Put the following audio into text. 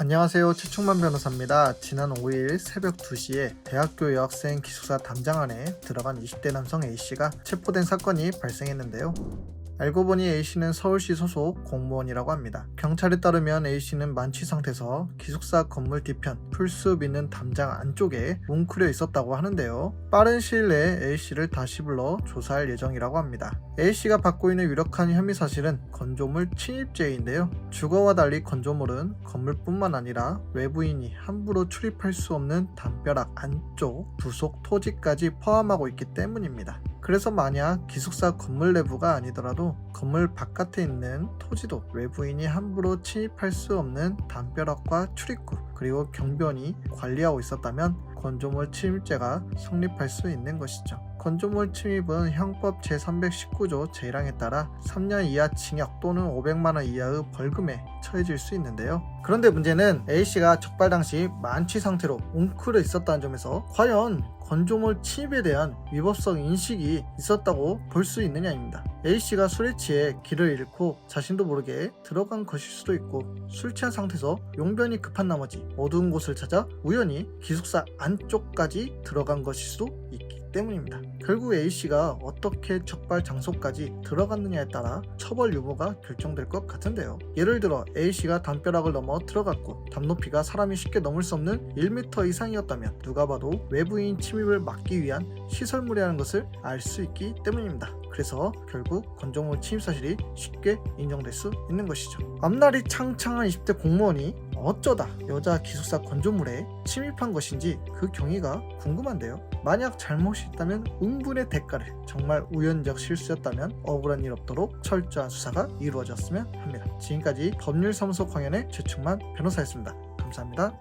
안녕하세요. 최충만 변호사입니다. 지난 5일 새벽 2시에 대학교 여학생 기숙사 담장 안에 들어간 20대 남성 A씨가 체포된 사건이 발생했는데요. 알고 보니 A씨는 서울시 소속 공무원이라고 합니다. 경찰에 따르면 A씨는 만취 상태에서 기숙사 건물 뒤편 풀숲 있는 담장 안쪽에 웅크려 있었다고 하는데요. 빠른 시일 내에 A씨를 다시 불러 조사할 예정이라고 합니다. A씨가 받고 있는 유력한 혐의 사실은 건조물 침입죄인데요. 주거와 달리 건조물은 건물뿐만 아니라 외부인이 함부로 출입할 수 없는 담벼락 안쪽 부속 토지까지 포함하고 있기 때문입니다. 그래서 만약 기숙사 건물 내부가 아니더라도 건물 바깥에 있는 토지도 외부인이 함부로 침입할 수 없는 담벼락과 출입구 그리고 경비원이 관리하고 있었다면 건조물 침입죄가 성립할 수 있는 것이죠. 건조물 침입은 형법 제319조 제1항에 따라 3년 이하 징역 또는 500만원 이하의 벌금에 처해질 수 있는데요. 그런데 문제는 A씨가 적발 당시 만취 상태로 웅크려 있었다는 점에서 과연 건조물 침입에 대한 위법성 인식이 있었다고 볼 수 있느냐입니다. A씨가 술에 취해 길을 잃고 자신도 모르게 들어간 것일 수도 있고 술 취한 상태에서 용변이 급한 나머지 어두운 곳을 찾아 우연히 기숙사 안쪽까지 들어간 것일 수도 있기 때문입니다. 결국 A씨가 어떻게 적발 장소까지 들어갔느냐에 따라 처벌 유무가 결정될 것 같은데요. 예를 들어 A씨가 담벼락을 넘어 들어갔고 담 높이가 사람이 쉽게 넘을 수 없는 1m 이상이었다면 누가 봐도 외부인 침입을 막기 위한 시설물이라는 것을 알 수 있기 때문입니다. 그래서 결국 건조물 침입 사실이 쉽게 인정될 수 있는 것이죠. 앞날이 창창한 20대 공무원이 어쩌다 여자 기숙사 건조물에 침입한 것인지 그 경위가 궁금한데요. 만약 잘못이 있다면 응분의 대가를, 정말 우연적 실수였다면 억울한 일 없도록 철저한 수사가 이루어졌으면 합니다. 지금까지 법률사무소 광연의 최충만 변호사였습니다. 감사합니다.